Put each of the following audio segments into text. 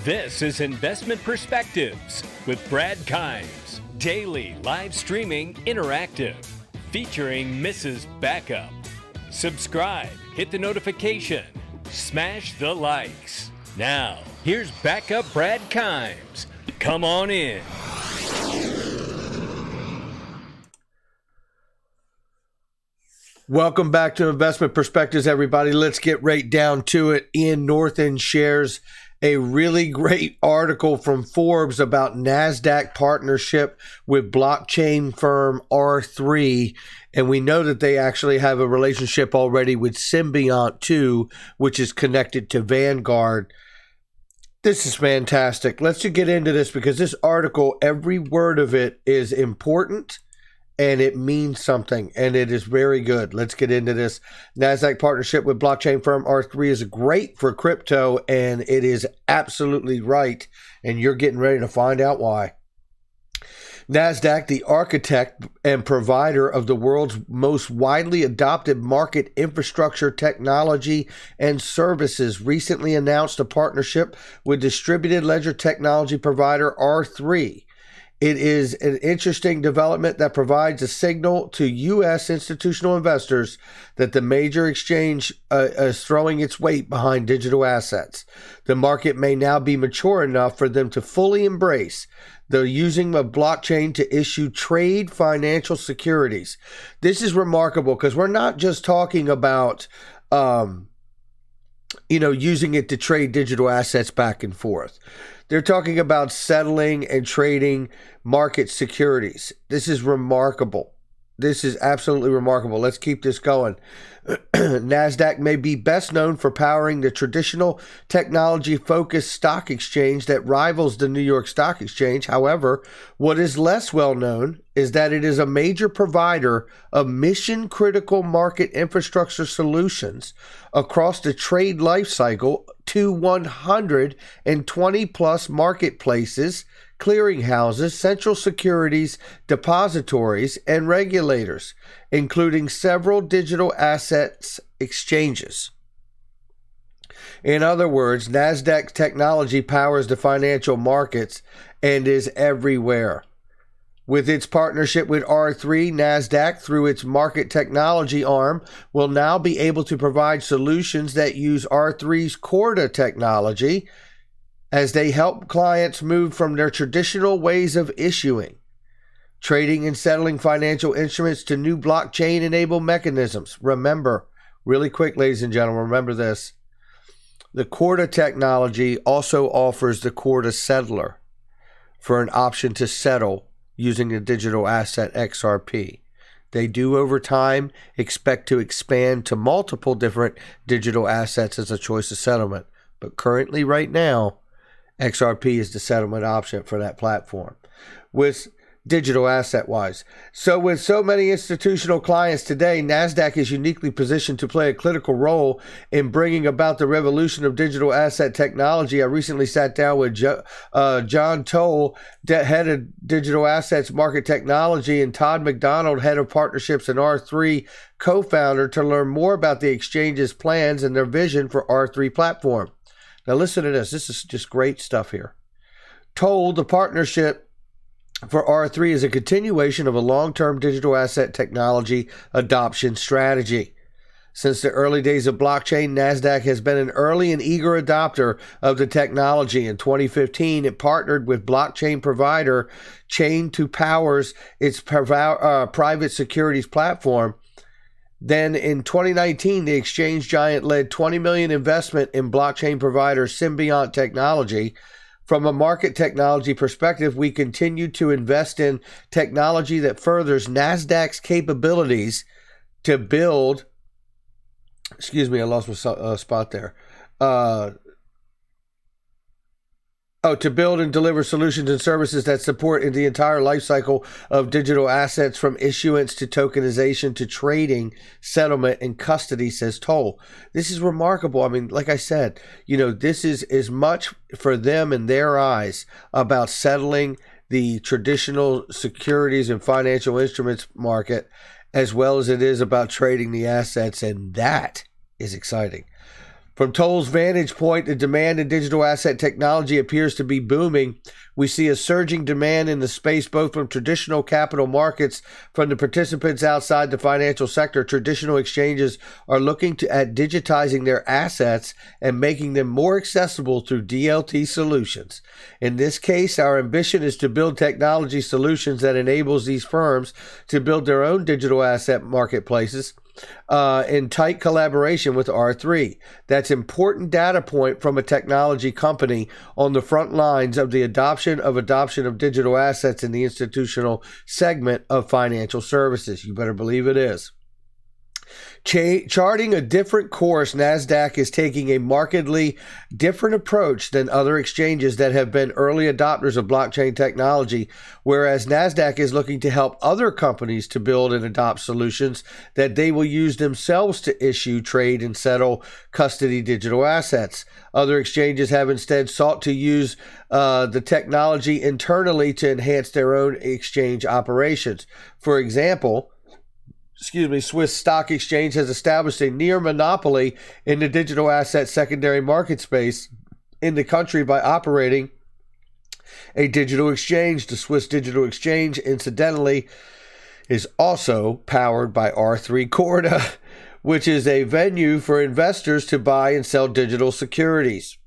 This is Investment Perspectives with Brad Kimes. Daily live streaming interactive featuring Mrs. Backup. Subscribe, hit the notification, smash the likes. Now, here's Backup Brad Kimes. Come on in. Welcome back to Investment Perspectives, everybody. Let's get right down to it. Ian Norton shares a really great article from Forbes about NASDAQ partnership with blockchain firm R3. And we know that they actually have a relationship already with Symbiont too, which is connected to Vanguard. This is fantastic. Let's just get into this because this article, every word of it is important. And it means something, and it is very good. Let's get into this. NASDAQ partnership with blockchain firm R3 is great for crypto, and it is absolutely right, and you're getting ready to find out why. NASDAQ, the architect and provider of the world's most widely adopted market infrastructure technology and services, recently announced a partnership with distributed ledger technology provider R3. It is an interesting development that provides a signal to U.S. institutional investors that the major exchange is throwing its weight behind digital assets. The market may now be mature enough for them to fully embrace the using of blockchain to issue trade financial securities. This is remarkable because we're not just talking about using it to trade digital assets back and forth. They're talking about settling and trading market securities. This is remarkable. This is absolutely remarkable. Let's keep this going. NASDAQ may be best known for powering the traditional technology-focused stock exchange that rivals the New York Stock Exchange. However, what is less well known is that it is a major provider of mission-critical market infrastructure solutions across the trade lifecycle to 120-plus marketplaces, clearinghouses, central securities, depositories, and regulators, including several digital assets exchanges. In other words, NASDAQ technology powers the financial markets and is everywhere. With its partnership with R3, NASDAQ, through its market technology arm, will now be able to provide solutions that use R3's Corda technology as they help clients move from their traditional ways of issuing, trading, and settling financial instruments to new blockchain-enabled mechanisms. Remember, really quick, ladies and gentlemen, remember this. The Corda technology also offers the Corda settler for an option to settle using the digital asset XRP. They do over time expect to expand to multiple different digital assets as a choice of settlement. But currently, right now, XRP is the settlement option for that platform. With digital asset wise. So with so many institutional clients today, NASDAQ is uniquely positioned to play a critical role in bringing about the revolution of digital asset technology. I recently sat down with John Toll, head of digital assets market technology, and Todd McDonald, head of partnerships and R3 co-founder, to learn more about the exchange's plans and their vision for R3 platform. Now listen to this. This is just great stuff here. Toll, the partnership for R3 is a continuation of a long-term digital asset technology adoption strategy. Since the early days of blockchain, NASDAQ has been an early and eager adopter of the technology. In 2015, it partnered with blockchain provider Chain to powers its private securities platform. Then in 2019, the exchange giant led $20 million investment in blockchain provider Symbiont Technology. From a market technology perspective, we continue to invest in technology that furthers NASDAQ's capabilities to build, I lost my spot there. To build and deliver solutions and services that support in the entire life cycle of digital assets, from issuance to tokenization to trading, settlement, and custody, says Toll. This is remarkable. I mean, like I said, this is as much for them in their eyes about settling the traditional securities and financial instruments market as well as it is about trading the assets, and that is exciting. From Toll's vantage point, the demand in digital asset technology appears to be booming. We see a surging demand in the space, both from traditional capital markets, from the participants outside the financial sector. Traditional exchanges are looking at digitizing their assets and making them more accessible through DLT solutions. In this case, our ambition is to build technology solutions that enables these firms to build their own digital asset marketplaces in tight collaboration with R3. That's important data point from a technology company on the front lines of the adoption of digital assets in the institutional segment of financial services. You better believe it is. Charting a different course, NASDAQ is taking a markedly different approach than other exchanges that have been early adopters of blockchain technology, whereas NASDAQ is looking to help other companies to build and adopt solutions that they will use themselves to issue, trade, and settle custody digital assets. Other exchanges have instead sought to use the technology internally to enhance their own exchange operations. For example, Swiss Stock Exchange has established a near monopoly in the digital asset secondary market space in the country by operating a digital exchange. The Swiss Digital Exchange, incidentally, is also powered by R3 Corda, which is a venue for investors to buy and sell digital securities.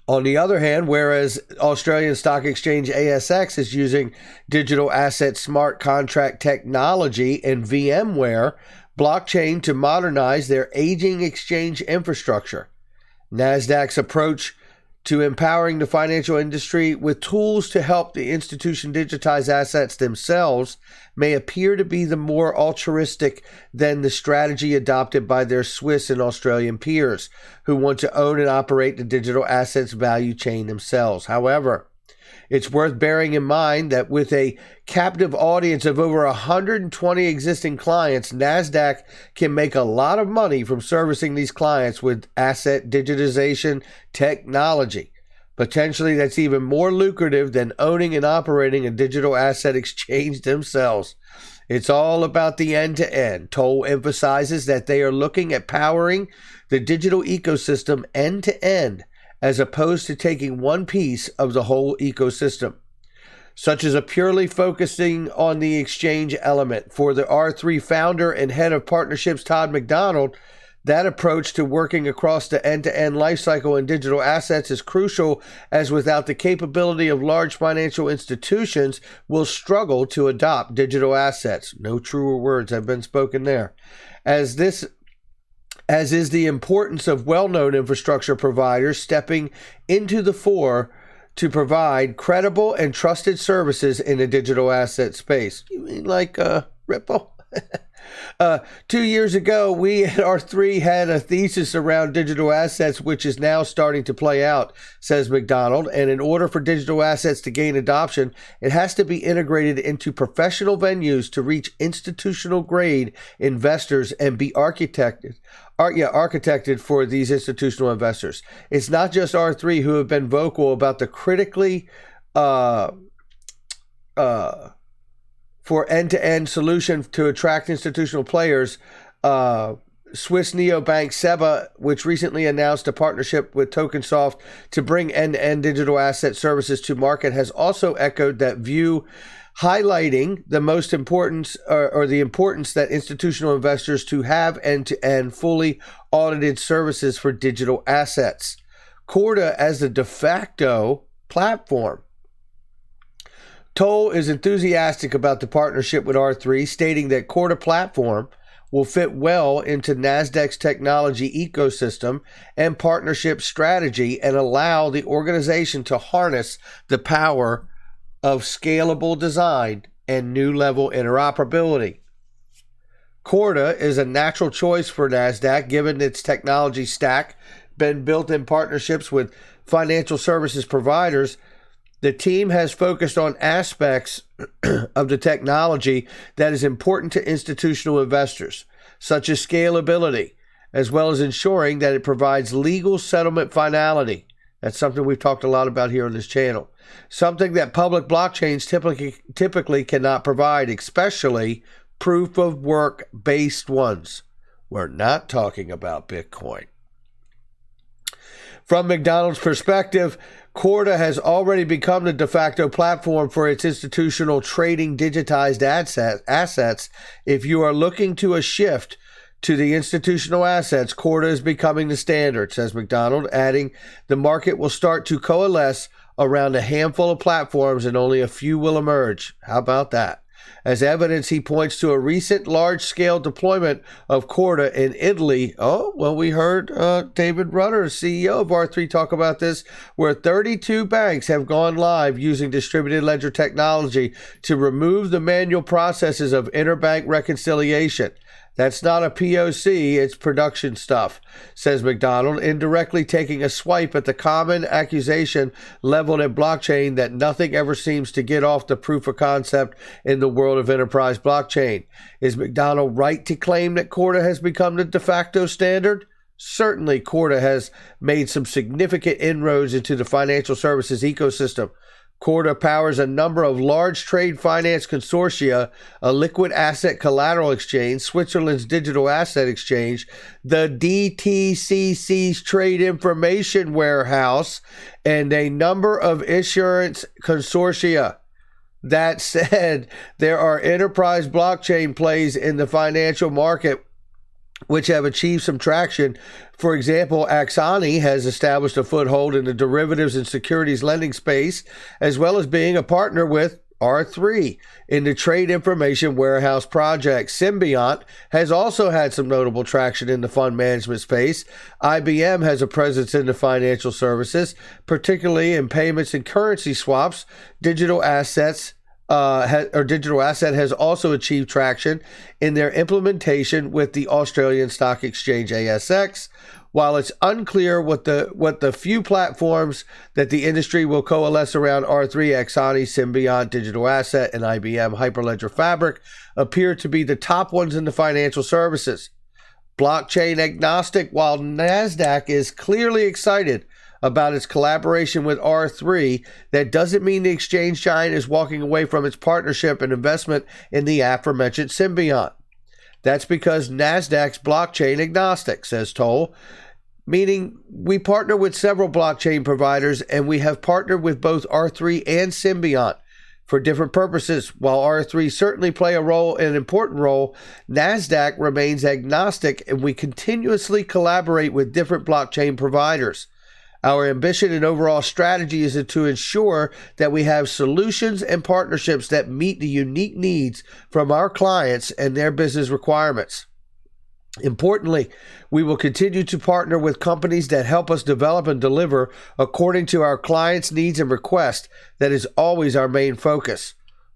On the other hand, whereas Australian Stock Exchange ASX is using digital asset smart contract technology and VMware blockchain to modernize their aging exchange infrastructure, NASDAQ's approach to empowering the financial industry with tools to help the institution digitize assets themselves may appear to be the more altruistic than the strategy adopted by their Swiss and Australian peers, who want to own and operate the digital assets value chain themselves. However, it's worth bearing in mind that with a captive audience of over 120 existing clients, NASDAQ can make a lot of money from servicing these clients with asset digitization technology. Potentially, that's even more lucrative than owning and operating a digital asset exchange themselves. It's all about the end-to-end. Toll emphasizes that they are looking at powering the digital ecosystem end-to-end, as opposed to taking one piece of the whole ecosystem, such as a purely focusing on the exchange element. For the R3 founder and head of partnerships, Todd McDonald, that approach to working across the end-to-end lifecycle in digital assets is crucial, as without the capability of large financial institutions will struggle to adopt digital assets. No truer words have been spoken there. As is the importance of well-known infrastructure providers stepping into the fore to provide credible and trusted services in the digital asset space. You mean like Ripple? 2 years ago, we at R3 had a thesis around digital assets, which is now starting to play out, says McDonald. And in order for digital assets to gain adoption, it has to be integrated into professional venues to reach institutional grade investors and be architected for these institutional investors. It's not just R3 who have been vocal about the critically for end-to-end solution to attract institutional players. Swiss neobank SEBA, which recently announced a partnership with Tokensoft to bring end-to-end digital asset services to market, has also echoed that view, highlighting the most importance or the importance that institutional investors to have end-to-end fully audited services for digital assets. Corda as the de facto platform. Toll is enthusiastic about the partnership with R3, stating that Corda platform will fit well into NASDAQ's technology ecosystem and partnership strategy and allow the organization to harness the power of scalable design and new level interoperability. Corda is a natural choice for NASDAQ given its technology stack, been built in partnerships with financial services providers. The team has focused on aspects of the technology that is important to institutional investors, such as scalability, as well as ensuring that it provides legal settlement finality. That's something we've talked a lot about here on this channel. Something that public blockchains typically cannot provide, especially proof of work based ones. We're not talking about Bitcoin. From McDonald's perspective, Corda has already become the de facto platform for its institutional trading digitized assets. If you are looking to a shift to the institutional assets, Corda is becoming the standard, says McDonald, adding the market will start to coalesce around a handful of platforms and only a few will emerge. How about that? As evidence, he points to a recent large-scale deployment of Corda in Italy. Oh, well, we heard David Rudder, CEO of R3, talk about this, where 32 banks have gone live using distributed ledger technology to remove the manual processes of interbank reconciliation. That's not a POC, it's production stuff, says McDonald, indirectly taking a swipe at the common accusation leveled at blockchain that nothing ever seems to get off the proof of concept in the world of enterprise blockchain. Is McDonald right to claim that Corda has become the de facto standard? Certainly, Corda has made some significant inroads into the financial services ecosystem. Corda powers a number of large trade finance consortia, a liquid asset collateral exchange, Switzerland's digital asset exchange, the DTCC's trade information warehouse, and a number of insurance consortia. That said, there are enterprise blockchain plays in the financial market which have achieved some traction. For example, Axani has established a foothold in the derivatives and securities lending space, as well as being a partner with R3 in the trade information warehouse project. Symbiont has also had some notable traction in the fund management space. IBM has a presence in the financial services, particularly in payments and currency swaps. Digital asset has also achieved traction in their implementation with the Australian Stock Exchange ASX. While it's unclear what the few platforms that the industry will coalesce around R3, Axani, Symbiont, Digital Asset, and IBM Hyperledger Fabric appear to be the top ones in the financial services. Blockchain agnostic, while NASDAQ is clearly excited about its collaboration with R3, that doesn't mean the exchange giant is walking away from its partnership and investment in the aforementioned Symbiont. That's because NASDAQ's blockchain agnostic, says Toll, meaning we partner with several blockchain providers and we have partnered with both R3 and Symbiont for different purposes. While R3 certainly play an important role, NASDAQ remains agnostic and we continuously collaborate with different blockchain providers. Our ambition and overall strategy is to ensure that we have solutions and partnerships that meet the unique needs from our clients and their business requirements. Importantly, we will continue to partner with companies that help us develop and deliver according to our clients' needs and requests. That is always our main focus.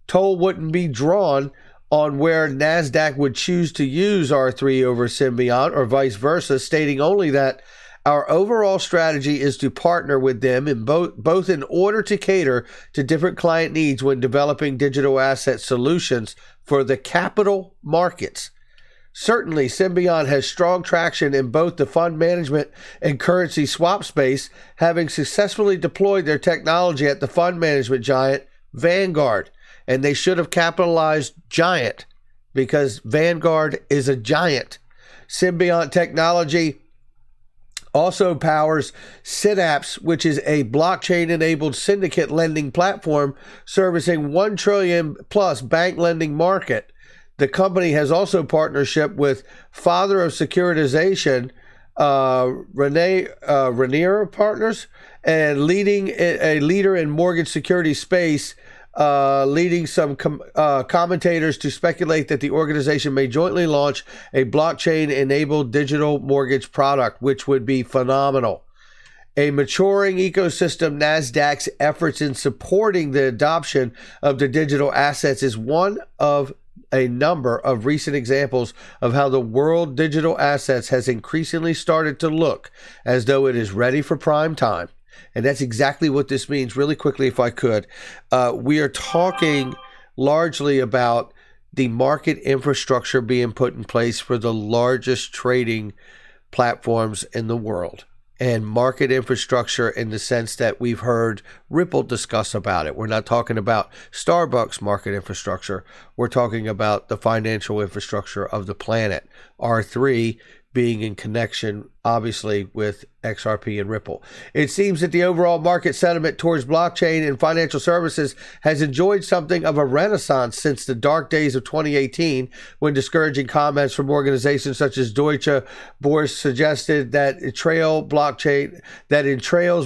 Toll wouldn't be drawn on where NASDAQ would choose to use R3 over Symbiont or vice versa, stating only that our overall strategy is to partner with them in both in order to cater to different client needs when developing digital asset solutions for the capital markets. Certainly, Symbiont has strong traction in both the fund management and currency swap space, having successfully deployed their technology at the fund management giant Vanguard. And they should have capitalized giant because Vanguard is a giant. Symbiont technology also powers Synapse, which is a blockchain-enabled syndicate lending platform servicing $1 trillion plus bank lending market. The company has also partnership with father of securitization, Rainier Partners, and a leader in mortgage security space, leading some commentators to speculate that the organization may jointly launch a blockchain-enabled digital mortgage product, which would be phenomenal. A maturing ecosystem, NASDAQ's efforts in supporting the adoption of the digital assets is one of a number of recent examples of how the world digital assets has increasingly started to look as though it is ready for prime time. And that's exactly what this means. Really quickly, if I could, we are talking largely about the market infrastructure being put in place for the largest trading platforms in the world. And market infrastructure in the sense that we've heard Ripple discuss about it. We're not talking about Starbucks market infrastructure. We're talking about the financial infrastructure of the planet. R3 being in connection, obviously, with XRP and Ripple. It seems that the overall market sentiment towards blockchain and financial services has enjoyed something of a renaissance since the dark days of 2018, when discouraging comments from organizations such as Deutsche Börse suggested that in Trail's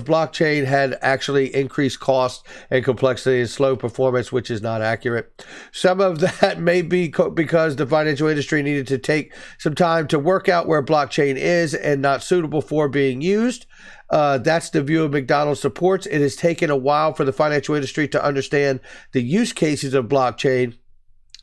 blockchain had actually increased cost and complexity and slow performance, which is not accurate. Some of that may be because the financial industry needed to take some time to work out where blockchain is and not suitable for being used. That's the view of McDonald's supports. It has taken a while for the financial industry to understand the use cases of blockchain.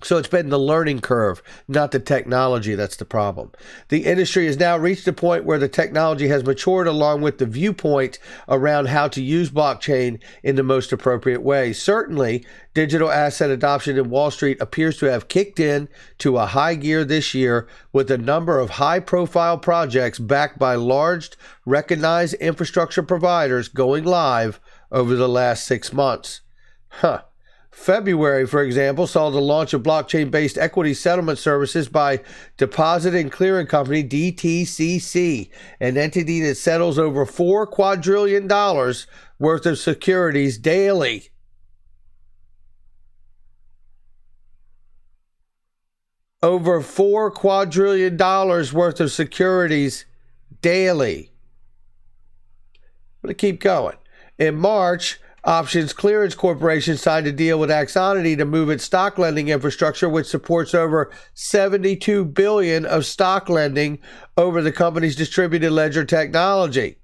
So it's been the learning curve, not the technology that's the problem. The industry has now reached a point where the technology has matured along with the viewpoint around how to use blockchain in the most appropriate way. Certainly, digital asset adoption in Wall Street appears to have kicked in to a high gear this year, with a number of high-profile projects backed by large, recognized infrastructure providers going live over the last 6 months. February, for example, saw the launch of blockchain-based equity settlement services by deposit and clearing company DTCC, an entity that settles over $4 quadrillion worth of securities daily. Over $4 quadrillion worth of securities daily. I'm going to keep going. In March, Options Clearance Corporation signed a deal with Axonity to move its stock lending infrastructure, which supports over $72 billion of stock lending over the company's distributed ledger technology.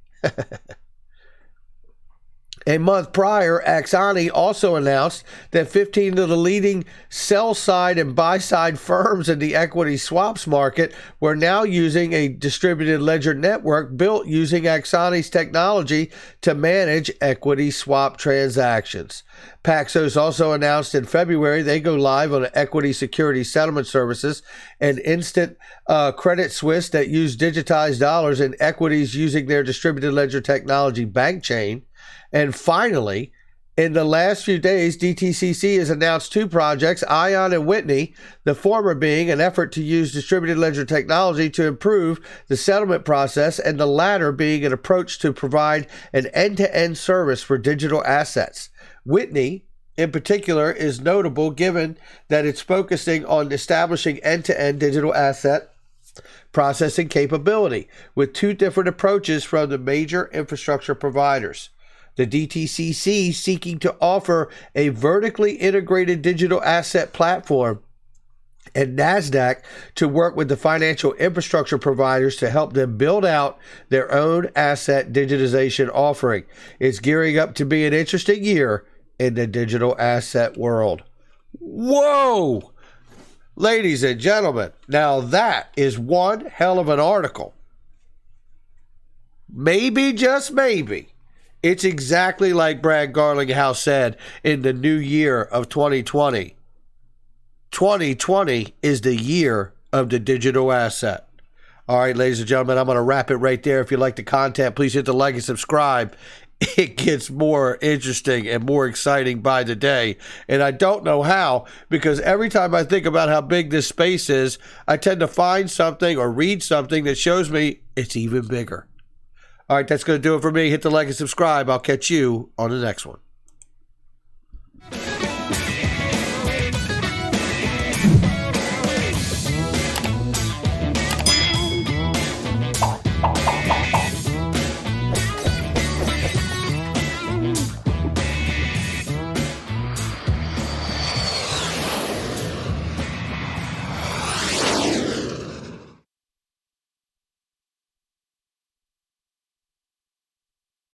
A month prior, Axonity also announced that 15 of the leading sell-side and buy-side firms in the equity swaps market were now using a distributed ledger network built using Axonity's technology to manage equity swap transactions. Paxos also announced in February they go live on equity security settlement services, and instant Credit Suisse that use digitized dollars in equities using their distributed ledger technology bank chain. And finally, in the last few days, DTCC has announced 2 projects, Ion and Whitney, the former being an effort to use distributed ledger technology to improve the settlement process, and the latter being an approach to provide an end-to-end service for digital assets. Whitney, in particular, is notable given that it's focusing on establishing end-to-end digital asset processing capability with 2 different approaches from the major infrastructure providers. The DTCC seeking to offer a vertically integrated digital asset platform, and NASDAQ to work with the financial infrastructure providers to help them build out their own asset digitization offering. It's gearing up to be an interesting year in the digital asset world. Whoa! Ladies and gentlemen, now that is one hell of an article. Maybe, just maybe, it's exactly like Brad Garlinghouse said in the new year of 2020. 2020 is the year of the digital asset. All right, ladies and gentlemen, I'm going to wrap it right there. If you like the content, please hit the like and subscribe. It gets more interesting and more exciting by the day. And I don't know how, because every time I think about how big this space is, I tend to find something or read something that shows me it's even bigger. All right, that's going to do it for me. Hit the like and subscribe. I'll catch you on the next one.